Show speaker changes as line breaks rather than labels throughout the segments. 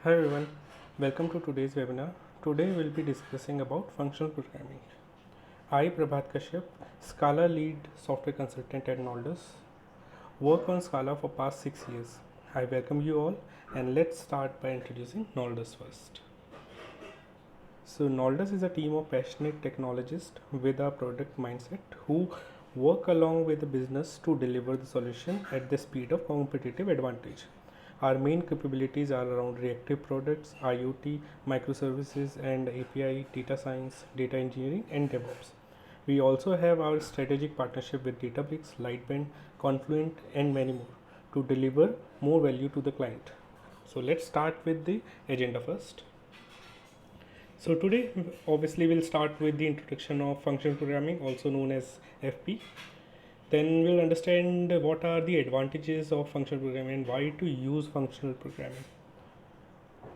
Hi everyone, welcome to today's webinar. Today we'll be discussing about functional programming. I, Prabhat Kashyap, Scala lead software consultant at Noldes, work on Scala for past 6 years. I welcome you all and let's start by introducing Noldes first. So Noldes is a team of passionate technologists with a product mindset who work along with the business to deliver the solution at the speed of competitive advantage. Our main capabilities are around reactive products, IoT, microservices and API, data science, data engineering and DevOps. We also have our strategic partnership with Databricks, Lightbend, Confluent and many more to deliver more value to the client. So let's start with the agenda first. So today obviously we'll start with the introduction of functional programming, also known as FP. Then we'll understand what are the advantages of functional programming and why to use functional programming.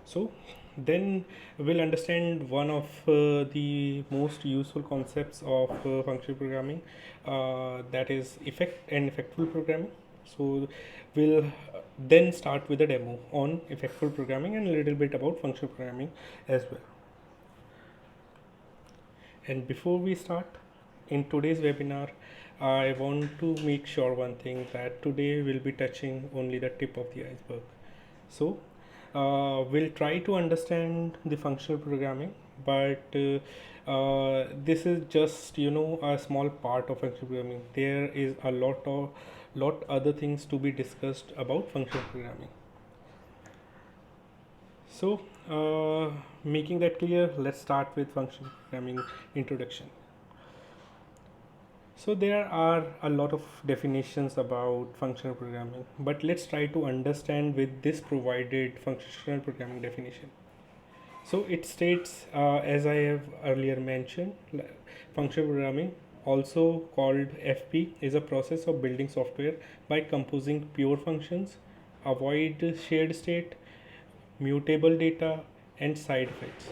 So then we'll understand one of the most useful concepts of functional programming, that is effectful programming. So we'll then start with a demo on effectful programming and a little bit about functional programming as well. And before we start, in today's webinar, I want to make sure one thing, that today we'll be touching only the tip of the iceberg. So we'll try to understand the functional programming, but this is just a small part of functional programming. There is a lot other things to be discussed about functional programming. So making that clear, let's start with functional programming introduction. So there are a lot of definitions about functional programming, but let's try to understand with this provided functional programming definition. So it states, as I have earlier mentioned, functional programming, also called FP, is a process of building software by composing pure functions, avoid shared state, mutable data, and side effects.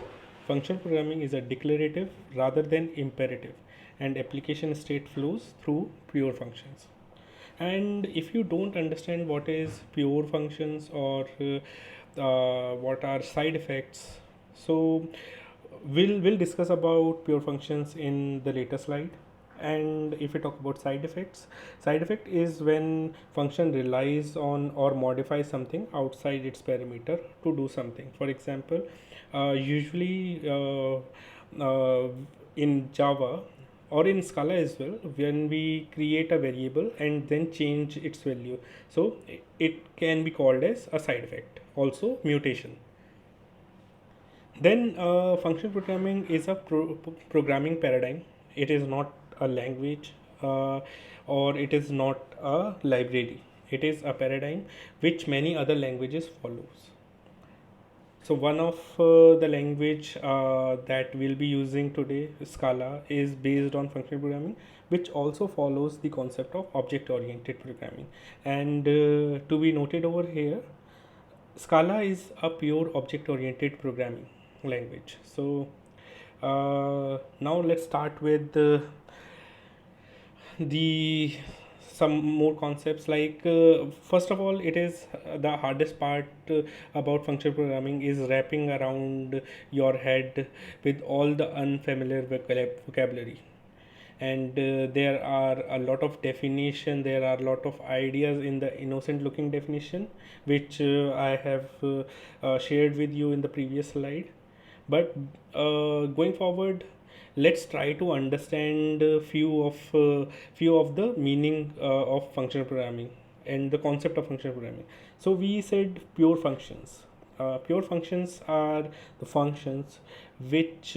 Functional programming is a declarative rather than imperative, and application state flows through pure functions. And if you don't understand what is pure functions or what are side effects, so we'll discuss about pure functions in the later slide. And if we talk about side effect is when function relies on or modifies something outside its parameter to do something. For example, usually in Java or in Scala as well, when we create a variable and then change its value, so it can be called as a side effect, also mutation. Then functional programming is a programming paradigm. It is not a language, or it is not a library. It is a paradigm which many other languages follows. So one of the language that we'll be using today, Scala, is based on functional programming, which also follows the concept of object-oriented programming. And to be noted over here, Scala is a pure object-oriented programming language. So now let's start with the some more concepts. Like first of all, it is the hardest part about functional programming is wrapping around your head with all the unfamiliar vocabulary. And there are a lot of definition, there are a lot of ideas in the innocent looking definition, which I have shared with you in the previous slide. But going forward, let's try to understand few of the meaning of functional programming and the concept of functional programming. So we said pure functions. Pure functions are the functions which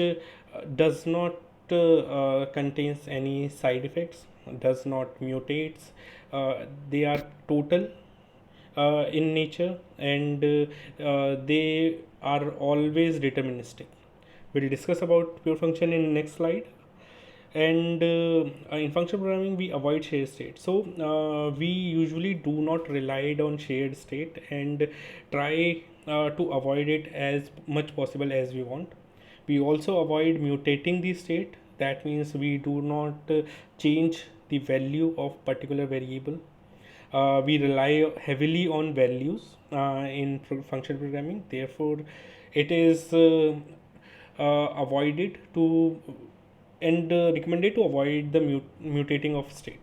does not contains any side effects, does not mutates. They are total in nature, and they are always deterministic. We'll discuss about pure function in next slide. And in functional programming we avoid shared state. So we usually do not rely on shared state and try to avoid it as much possible as we want. We also avoid mutating the state. That means we do not change the value of particular variable. we rely heavily on values in function programming. Therefore, it is avoided to and recommended to avoid the mutating of state.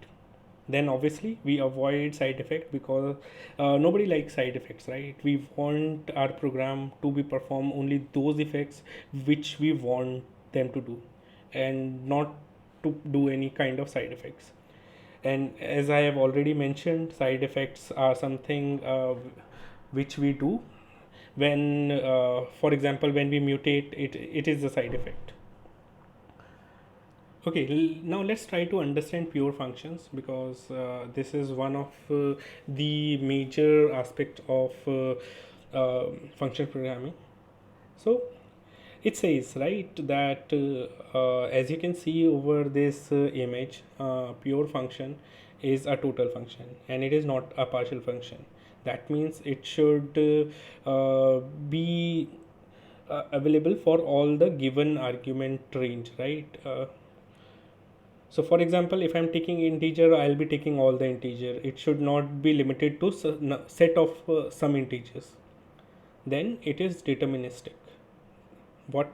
Then obviously we avoid side effect, because nobody likes side effects, right? We want our program to be perform only those effects which we want them to do, and not to do any kind of side effects. And as I have already mentioned, side effects are something which we do when for example, when we mutate it, it is a side effect. Okay, now let's try to understand pure functions, because this is one of the major aspects of function programming. So it says, right, that as you can see over this image, pure function is a total function and it is not a partial function. That means it should be available for all the given argument range, right? So for example, if I'm taking integer, I'll be taking all the integer. It should not be limited to set of some integers. Then it is deterministic. What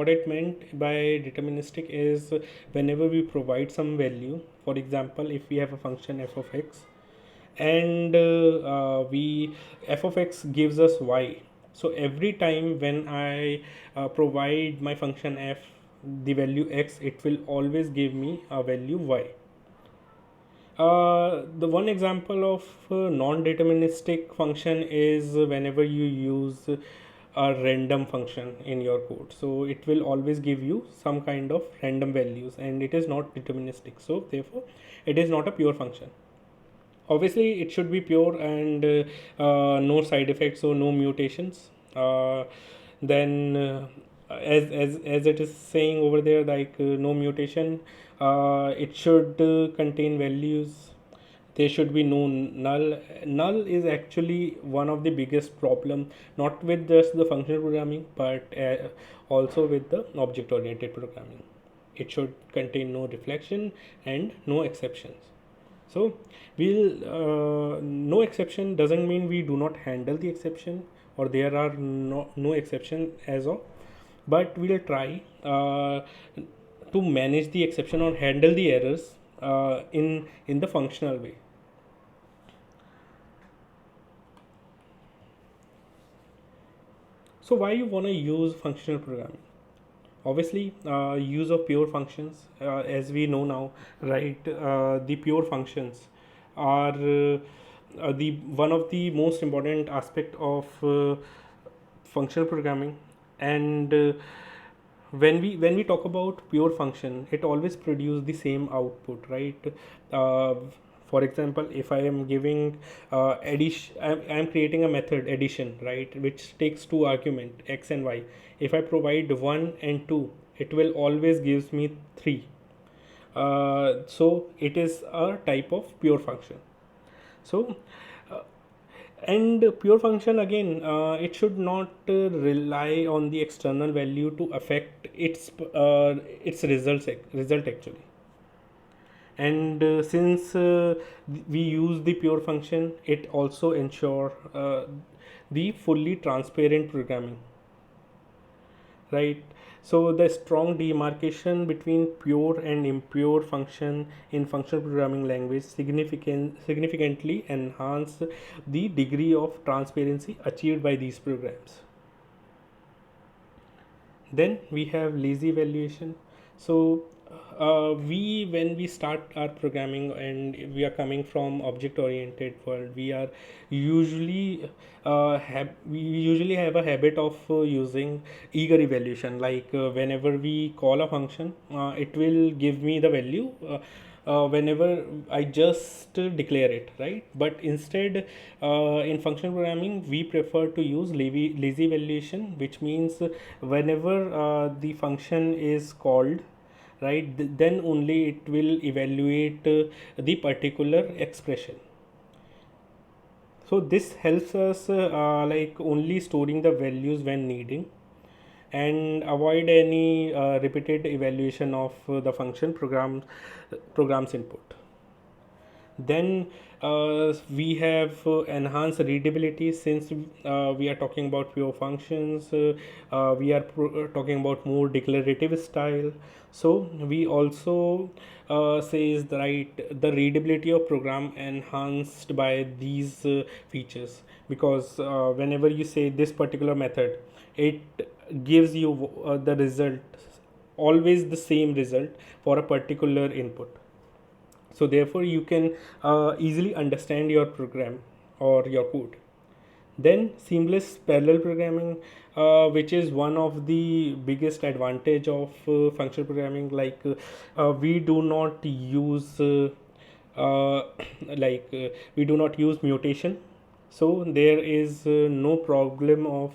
it meant by deterministic is, whenever we provide some value, for example, if we have a function f of x, and we f of x gives us y, so every time when I provide my function f the value x, it will always give me a value y. The one example of non-deterministic function is whenever you use a random function in your code. So it will always give you some kind of random values, and it is not deterministic. So therefore, it is not a pure function. Obviously, it should be pure and no side effects or no mutations. Then as it is saying over there, like no mutation, it should contain values. There should be no null is actually one of the biggest problem, not with just the functional programming, but also with the object oriented programming. It should contain no reflection and no exceptions. So no exception doesn't mean we do not handle the exception, or there are no exception as of, but we'll try to manage the exception or handle the errors in the functional way. So why you want to use functional programming? Obviously, use of pure functions, as we know now, right? The pure functions are the one of the most important aspect of functional programming. And when we talk about pure function, it always produce the same output, right? uh, for example, if I am giving addition, I'm creating a method addition, right, which takes two argument x and y. If I provide 1 and 2, it will always gives me 3. So it is a type of pure function. So and pure function again, it should not rely on the external value to affect its result actually. And since we use the pure function, it also ensure the fully transparent programming, right? So the strong demarcation between pure and impure function in functional programming language significantly enhance the degree of transparency achieved by these programs. Then we have lazy evaluation. So we when we start our programming and we are coming from object oriented world, we usually have a habit of using eager evaluation, like whenever we call a function, it will give me the value whenever I just declare it, right? But instead, in functional programming, we prefer to use lazy evaluation, which means whenever the function is called, right, then only it will evaluate the particular expression. So this helps us like only storing the values when needing, and avoid any repeated evaluation of the function programs input. Then we have enhanced readability, since we are talking about pure functions. We are talking about more declarative style. So we also says the right the readability of program enhanced by these features, because whenever you say this particular method, it gives you the result, always the same result for a particular input. So therefore you can easily understand your program or your code. Then seamless parallel programming, which is one of the biggest advantage of functional programming. Like we do not use uh, we do not use mutation, so there is no problem of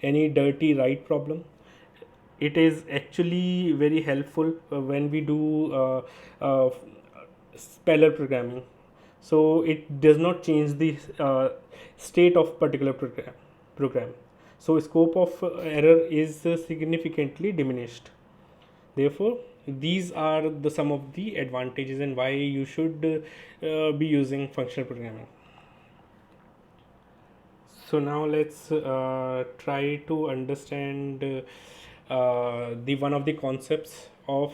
any dirty write problem. It is actually very helpful when we do parallel programming. So it does not change the state of particular program. So scope of error is significantly diminished. Therefore these are the some of the advantages and why you should be using functional programming. So now let's try to understand the one of the concepts of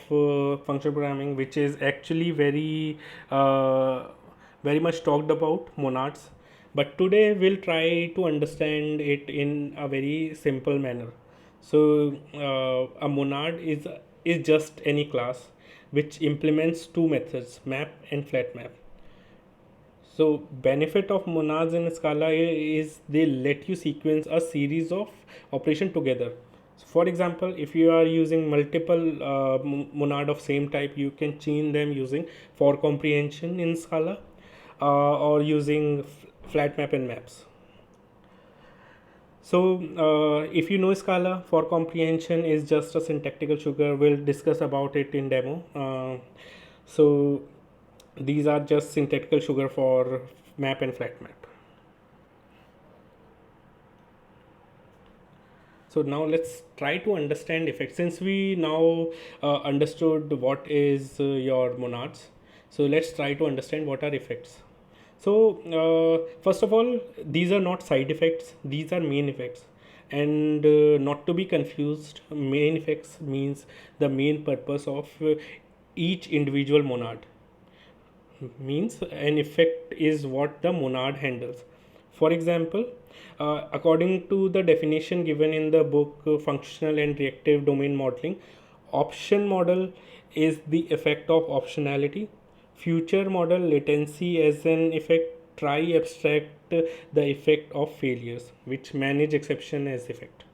functional programming, which is actually uh, very much talked about, monarchs. But today we'll try to understand it in a very simple manner. So a monad is just any class which implements two methods, map and flat map. So benefit of monads in Scala is they let you sequence a series of operation together. So for example, if you are using multiple monad of same type, you can chain them using for comprehension in Scala, or using flat map and maps. So if you know Scala, for comprehension is just a syntactical sugar. We'll discuss about it in demo. So these are just syntactical sugar for map and flat map. So now let's try to understand effects. Since we now understood what is your monads, so let's try to understand what are effects. So first of all, these are not side effects, these are main effects. And not to be confused, main effects means the main purpose of each individual monad. Means an effect is what the monad handles. For example, according to the definition given in the book Functional and Reactive Domain Modeling, option model is the effect of optionality. Future model latency as an effect. Try abstract the effect of failures, which manage exception as effect.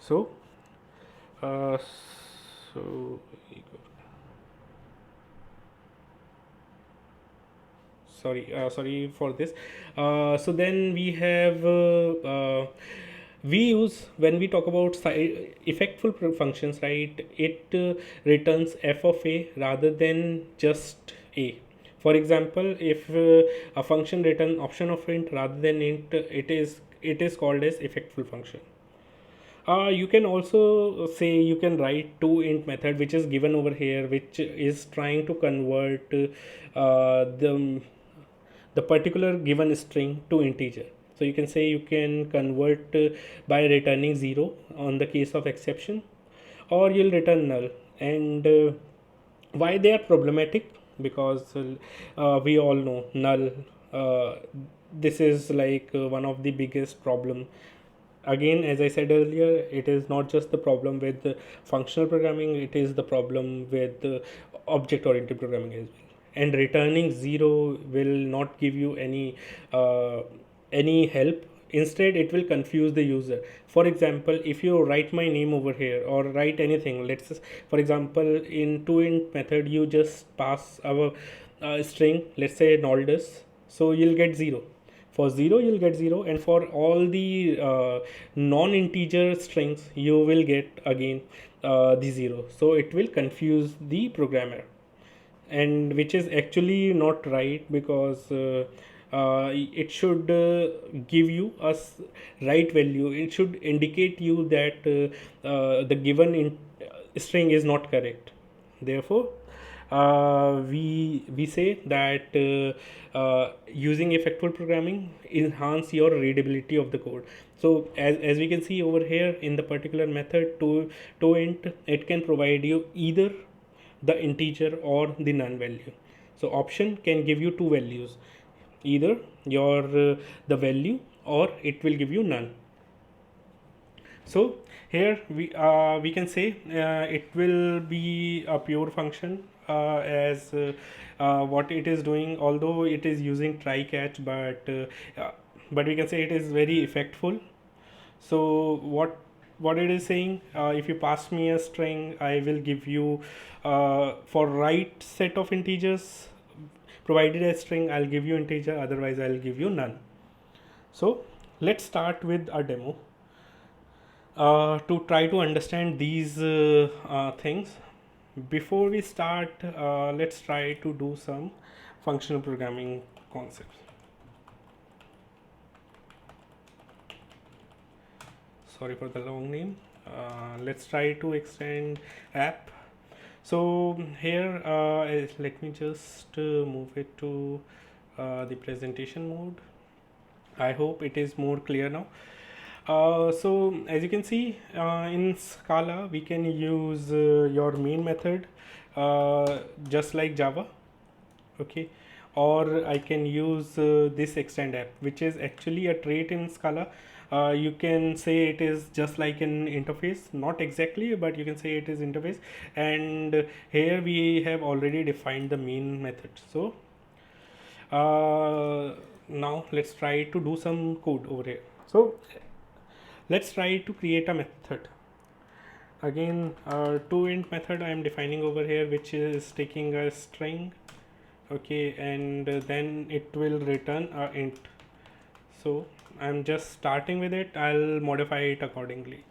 So, uh, so sorry for this. So then we have we use, when we talk about effectful functions, right, it returns f of a rather than just a. For example, if a function return option of int rather than int, it is called as effectful function. You can also say, you can write toInt method, which is given over here, which is trying to convert the particular given string to integer. So you can say you can convert by returning 0 on the case of exception, or you'll return null. And why they are problematic? Because we all know null, uh, this is like one of the biggest problem. Again, as I said earlier, it is not just the problem with functional programming, it is the problem with object oriented programming as well. And returning 0 will not give you uh, any help. Instead it will confuse the user. For example, if you write my name over here or write anything, for example, in toInt method you just pass our string, let's say Noldus, so you'll get 0. For 0 you'll get 0, and for all the non-integer strings you will get again the 0. So it will confuse the programmer, and which is actually not right, because it should give you right value. It should indicate you that the given string is not correct. Therefore we say that using effectful programming enhance your readability of the code. So as we can see over here in the particular method to int, it can provide you either the integer or the none value. So option can give you two values, either your the value, or it will give you none. So here we can say it will be a pure function, as what it is doing, although it is using try catch, but we can say it is very effectful. So what it is saying, if you pass me a string, I will give you for right set of integers provided a string, I'll give you integer, otherwise I'll give you none. So let's start with a demo to try to understand these things. Before we start, let's try to do some functional programming concepts. Sorry for the long name. Let's try to extend app. So here, let me just move it to the presentation mode. I hope it is more clear now. So as you can see, in Scala we can use your main method just like Java, okay, or I can use this extend app, which is actually a trait in Scala. You can say it is just like an interface, not exactly, but you can say it is interface. And here we have already defined the main method. So now let's try to do some code over here. So let's try to create a method. Again, toInt method I am defining over here, which is taking a string, okay, and then it will return a int. So I'm just starting with it, I'll modify it accordingly.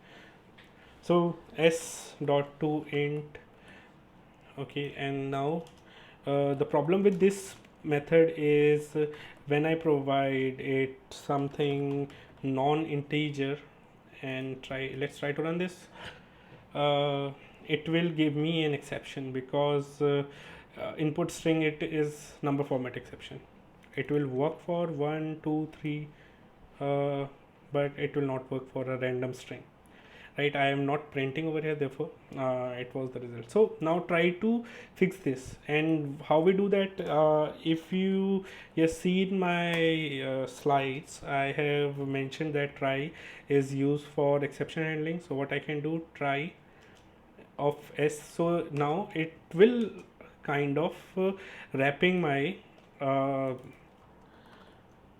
So s dot toInt, okay, and now the problem with this method is when I provide it something non-integer and let's try to run this, it will give me an exception because input string, it is number format exception. It will work for 1 2 3 but it will not work for a random string, right? I am not printing over here, therefore it was the result. So now try to fix this, and how we do that, if you see in my slides, I have mentioned that try is used for exception handling. So what I can do, try of s, so now it will kind of wrapping my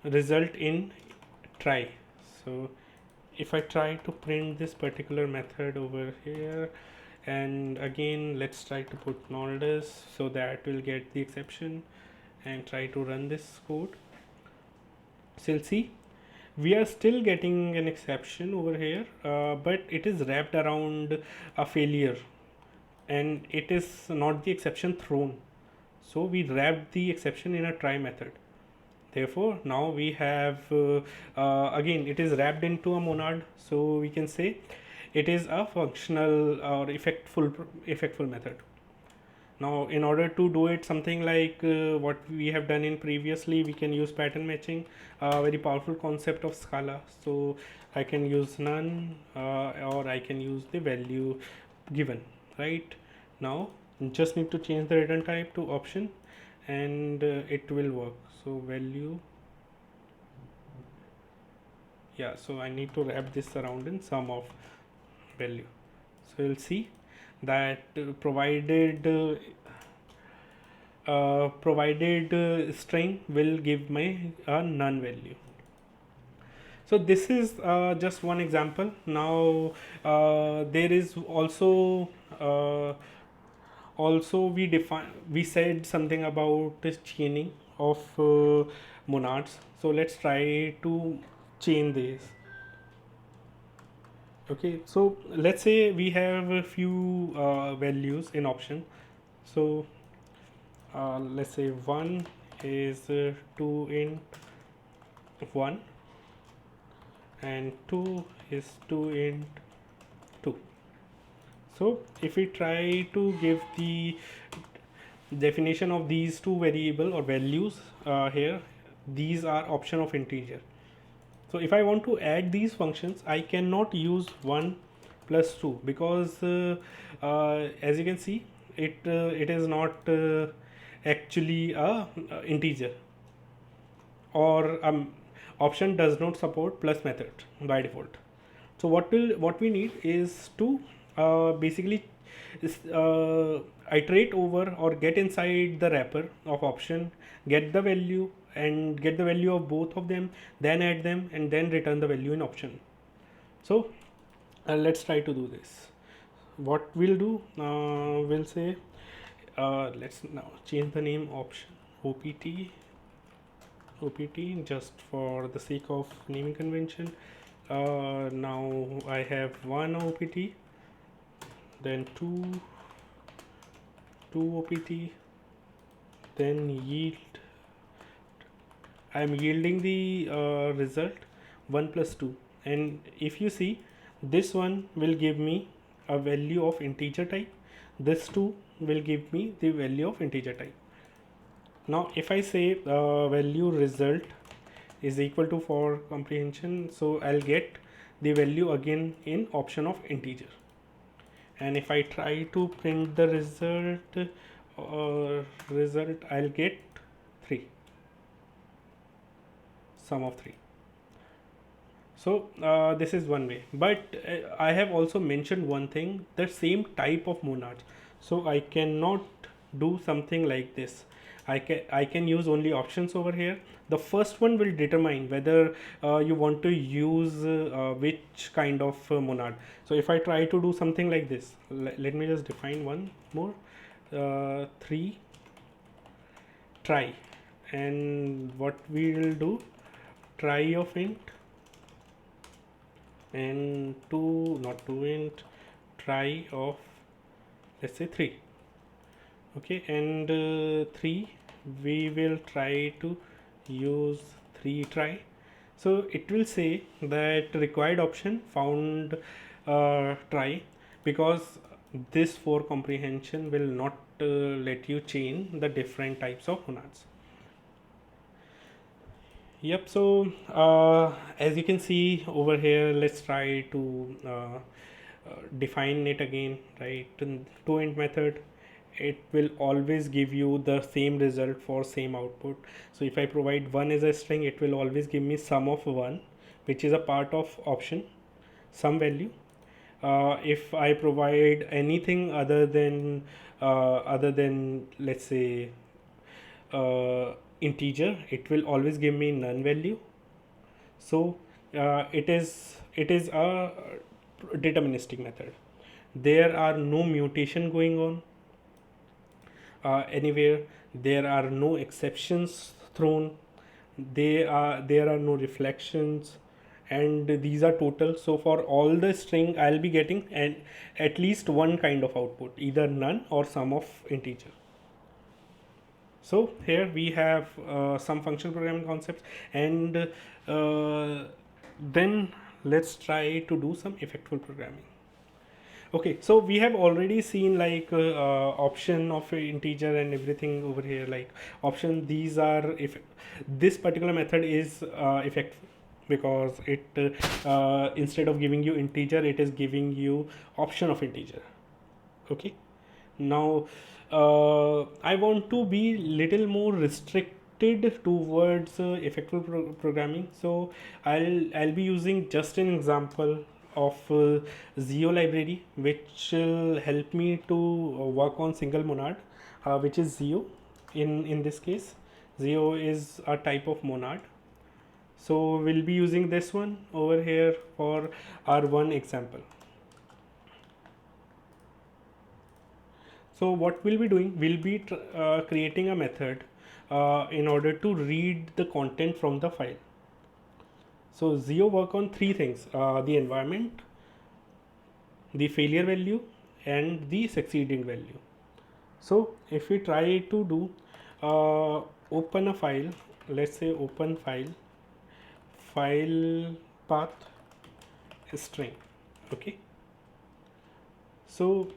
result in try. So if I try to print this particular method over here, and again let's try to put noldes, so that will get the exception, and try to run this code. So you'll see we are still getting an exception over here, but it is wrapped around a failure, and it is not the exception thrown. So we wrapped the exception in a try method. Therefore now we have again it is wrapped into a monad, so we can say it is a functional or effectful method. Now in order to do it something like what we have done in previously, we can use pattern matching, a very powerful concept of Scala. So I can use none or I can use the value given. Right now just need to change the return type to option, and it will work. So value, yeah, so I need to wrap this around in sum of value. So you'll see that provided string will give me a none value. So this is just one example. Now there is also we said something about this chaining of monarchs. So let's try to chain this. Okay, so let's say we have a few values in option. So let's say 1 is 2 in 1, and 2 is 2 in 2. So if we try to give the definition of these two variable or values here, these are option of integer. So if I want to add these functions, I cannot use 1 plus 2 because as you can see, it is not actually a integer, or option does not support plus method by default. So what we need is to basically iterate over or get inside the wrapper of option, get the value and get the value of both of them, then add them and then return the value in option. So let's try to do this. What we'll do, we'll say let's now change the name option opt just for the sake of naming convention. Now I have one opt, then two opt, then yield. I am yielding the result 1 plus 2, and if you see, this one will give me a value of integer type, this 2 will give me the value of integer type. Now if I say value result is equal to for comprehension, so I'll get the value again in option of integer, and if I try to print the result I'll get 3, sum of 3. So this is one way, but I have also mentioned one thing, the same type of Monarch. So I cannot do something like this. I can use only options over here. The first one will determine whether you want to use which kind of Monarch. So if I try to do something like this, let me just define one more, 3 try, and what we will do, try of int and 2 not 2 int, try of let's say 3. Okay, and 3 we will try to use 3 try. So it will say that required option found try, because this for comprehension will not let you chain the different types of monarchs. Yep, so as you can see over here, let's try to define it again, right? To int method, it will always give you the same result for same output. So if I provide 1 as a string, it will always give me sum of 1, which is a part of option, some value. If I provide anything other than let's say integer, it will always give me none value. So it is a deterministic method. There are no mutation going on anywhere. There are no exceptions thrown. There are no reflections, and these are total. So for all the string, I'll be getting at least one kind of output, either none or sum of integer. So here we have some functional programming concepts, and then let's try to do some effectful programming. Okay, so we have already seen like option of integer and everything over here, like option, these are, if this particular method is effectful because it instead of giving you integer, it is giving you option of integer. Okay, now I want to be little more restricted towards effectful programming, so I'll be using just an example of Zio library, which will help me to work on single monad, which is Zio. In this case, Zio is a type of monad, so we'll be using this one over here for our one example. So what we'll be doing, we'll be creating a method in order to read the content from the file. So Zio work on three things, the environment, the failure value, and the succeeding value. So if we try to do open a file, let's say open file path string. Okay, so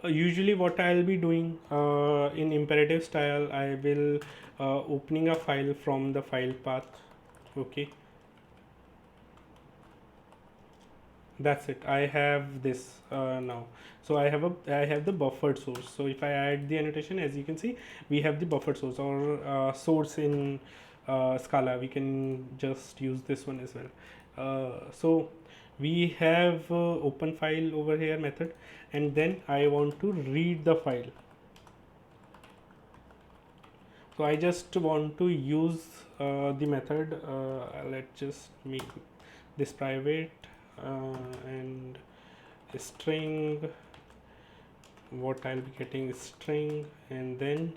Usually what I'll be doing in imperative style, I will opening a file from the file path. Okay, that's it. I have this now. So I have the buffered source. So if I add the annotation, as you can see, we have the buffered source, or source in Scala. We can just use this one as well. So we have open file over here method, and then I want to read the file. So I just want to use the method. Let's just make this private and string. What I'll be getting is string, and then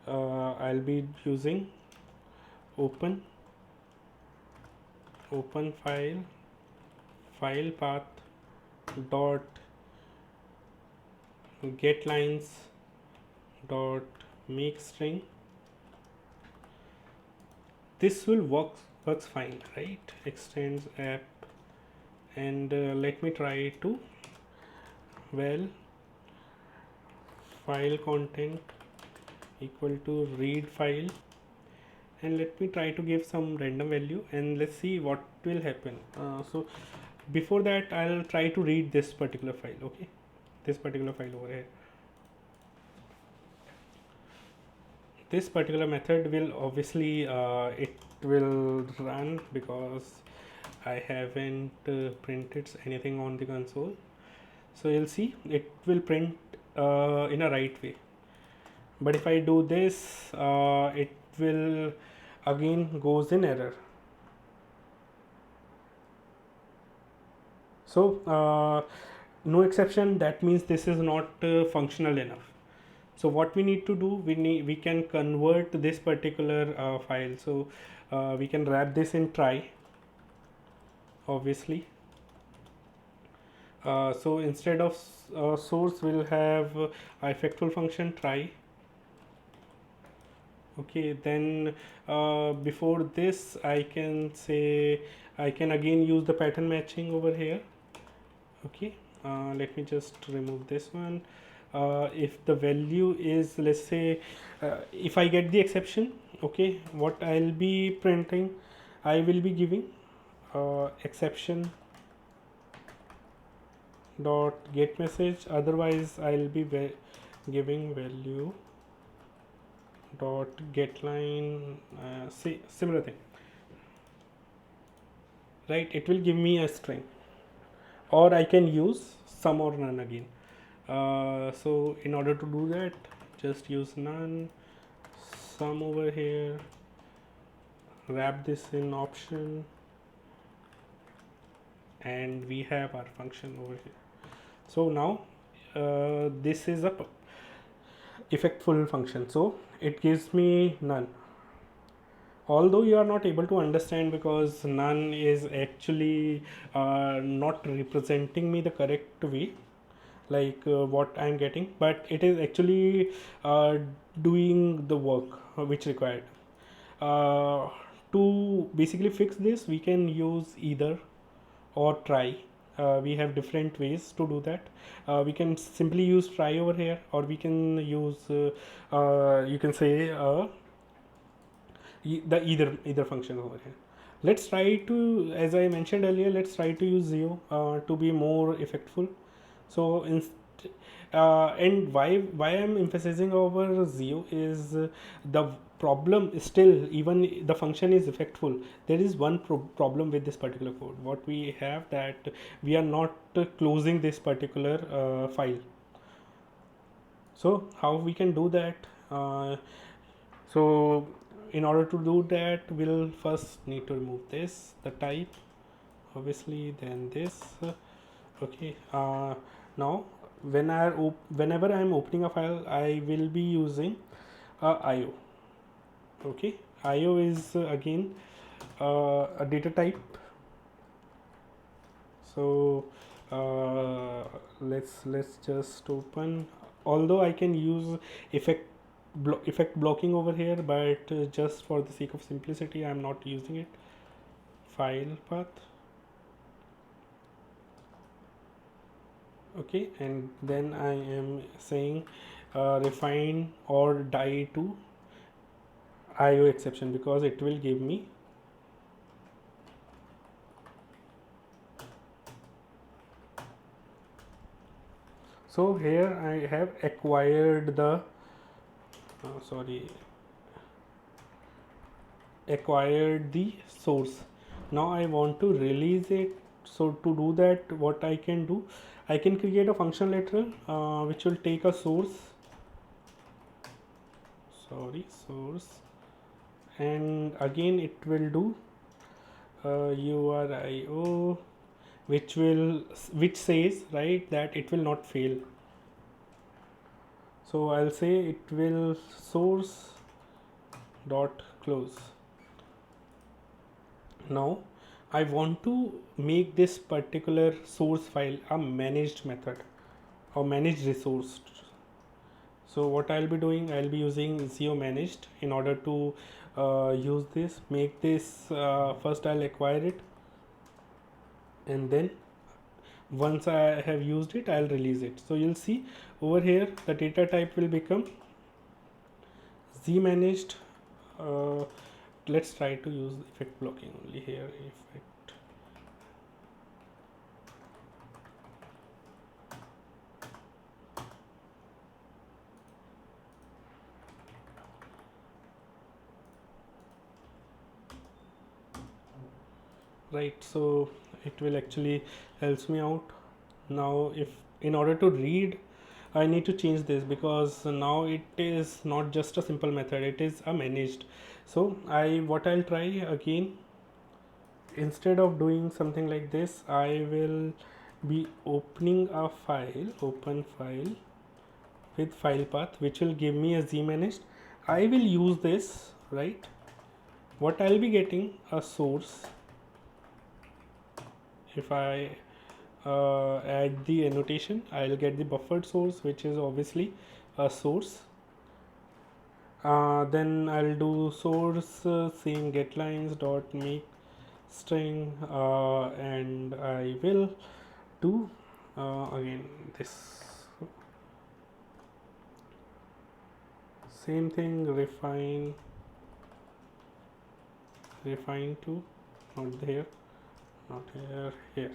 I'll be using open file path dot get lines dot make string. This will works fine, right? Extends app, and let me try to, well, file content equal to read file, and let me try to give some random value, and let's see what will happen. So before that, I'll try to read this particular file. Okay, this particular file over here. This particular method will obviously it will run because I haven't printed anything on the console. So you'll see it will print in a right way, but if I do this, it will again goes in error. So no exception, that means this is not functional enough. So what we need to do, we can convert this particular file. So we can wrap this in try, obviously. So instead of source, we'll have effectful function try. Okay, then before this, I can say I can again use the pattern matching over here. Okay, let me just remove this one. If the value is, let's say, if I get the exception, okay, what I'll be printing, I will be giving exception dot get message. Otherwise, I'll be giving value dot get line. See, similar thing, right? It will give me a string, or I can use some or none again. So in order to do that, just use none, some over here, wrap this in option, and we have our function over here. So now this is a effectful function, so it gives me none. Although you are not able to understand, because none is actually not representing me the correct way, like what I'm getting, but it is actually doing the work which required. To basically fix this, we can use either or try. We have different ways to do that. We can simply use try over here, or we can use you can say the either function over here. Let's try to, as I mentioned earlier, let's try to use 0 to be more effectful. So and why I'm emphasizing over 0 is the problem is still, even the function is effectful, there is one problem with this particular code. What we have, that we are not closing this particular file. So how we can do that? So in order to do that, we'll first need to remove this, the type, obviously, then this. Okay, now whenever I'm opening a file, I will be using IO. Okay, IO is again a data type. So let's just open, although I can use effect blocking over here, but just for the sake of simplicity, I'm not using it. File path, Okay, and then I am saying refine or die to IO exception, because it will give me. So here I have acquired the sorry, acquired the source. Now I want to release it. So to do that, what I can do, I can create a function lateral which will take a source, and again it will do URIO, which says, right, that it will not fail. So I'll say it will source dot close. Now I want to make this particular source file a managed method or managed resource. So what I'll be doing, I'll be using Zio managed in order to use this, make this first I'll acquire it, and then once I have used it, I'll release it. So you'll see over here the data type will become Z managed. uh, let's try to use effect blocking only here. Effect, right, so it will actually helps me out. Now if in order to read, I need to change this, because now it is not just a simple method, it is a managed. So I'll try again. Instead of doing something like this, I will be opening a file, open file with file path, which will give me a Z managed. I will use this, right? What I'll be getting a source. If I add the annotation, I'll get the buffered source, which is obviously a source. Then I'll do source same getlines dot make string, and I will do again this same thing, refine to, not there, not here, here.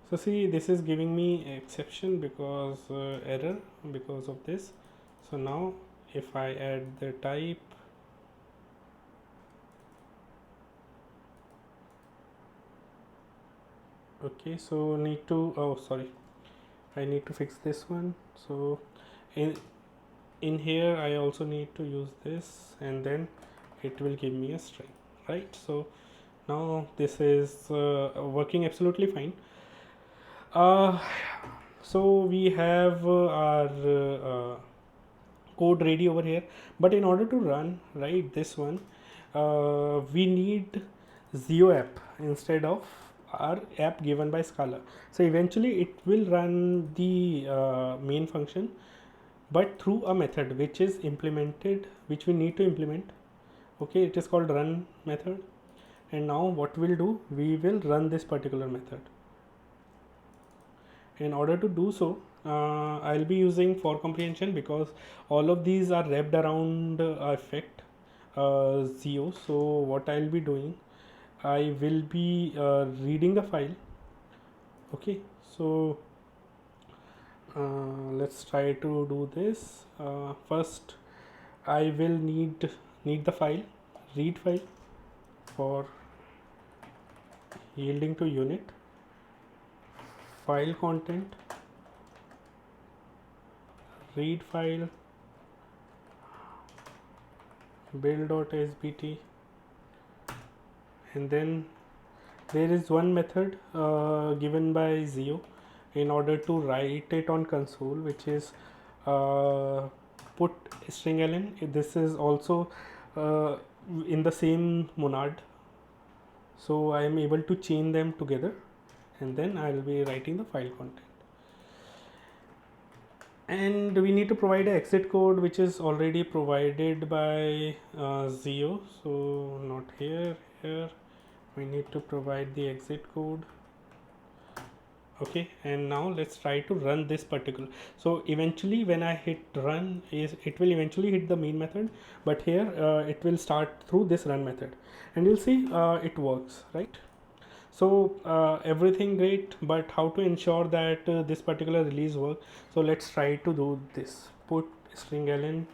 So see, this is giving me exception because error because of this. So now if I add the type, okay, so need to, oh sorry, I need to fix this one. So in here I also need to use this, and then it will give me a string, right? So now this is working absolutely fine. So we have our code ready over here, but in order to run, right, this one, we need Zio app instead of our app given by Scala. So eventually it will run the main function, but through a method which is implemented, which we need to implement. Okay, it is called run method. And now what we'll do, we will run this particular method. In order to do so, I'll be using for comprehension, because all of these are wrapped around effect Zio. So what I'll be doing, I will be reading the file. Okay, so let's try to do this. First I will need the file, read file for yielding to unit, file content, read file, build.sbt, and then there is one method given by Zio in order to write it on console, which is put string ln. This is also in the same monad, so I am able to chain them together, and then I will be writing the file content. And we need to provide an exit code, which is already provided by Zio. So not here, here, we need to provide the exit code. Okay, and now let's try to run this particular. So eventually when I hit run, is it will eventually hit the main method, but here it will start through this run method, and you'll see it works, right? So everything great, but how to ensure that this particular release works? So let's try to do this. Put string ln.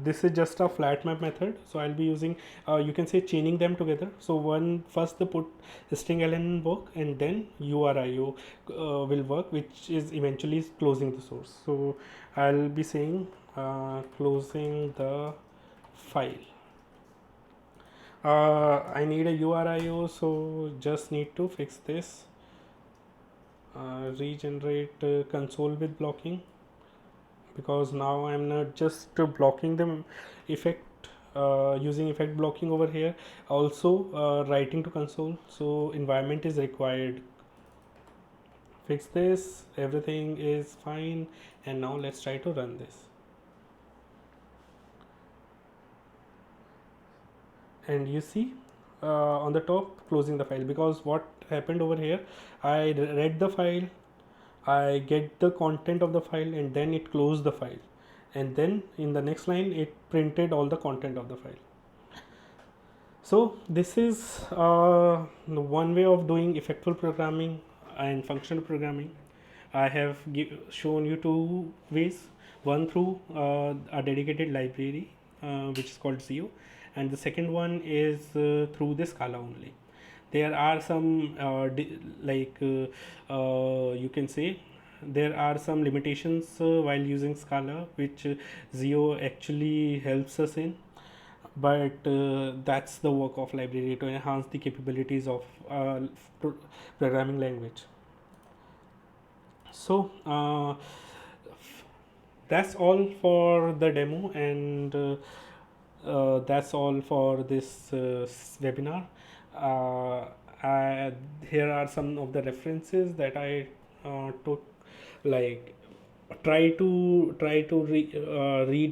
This is just a flat map method, so I'll be using, you can say, chaining them together. So first the put string ln work, and then urio will work, which is eventually closing the source. So I'll be saying closing the file. I need a urio, so just need to fix this. Regenerate console with blocking, because now I'm not just blocking them effect, using effect blocking over here, also writing to console, so environment is required. Fix this, everything is fine, and now let's try to run this. And you see on the top closing the file, because what happened over here, I read the file, I get the content of the file, and then it closed the file, and then in the next line it printed all the content of the file. So this is one way of doing effectful programming and functional programming. I have shown you two ways. One through a dedicated library which is called Zio, and the second one is through the Scala only. There are some you can say, there are some limitations while using Scala, which Zio actually helps us in, but that's the work of library to enhance the capabilities of programming language. So that's all for the demo, and that's all for this webinar. uh, Here are some of the references that I took, like read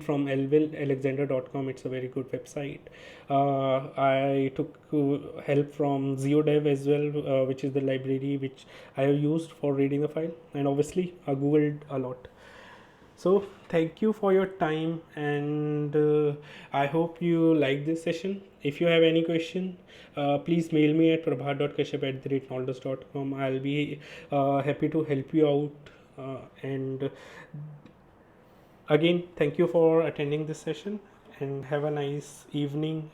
from elwillalexander.com. It's a very good website. I took help from Zeodev as well, which is the library which I have used for reading the file, and obviously I googled a lot. So thank you for your time, and I hope you like this session. If you have any question, please mail me at prabhat.kashyap@noldes.com. I'll be happy to help you out. And again, thank you for attending this session, and have a nice evening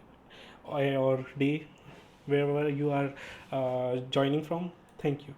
or day wherever you are joining from. Thank you.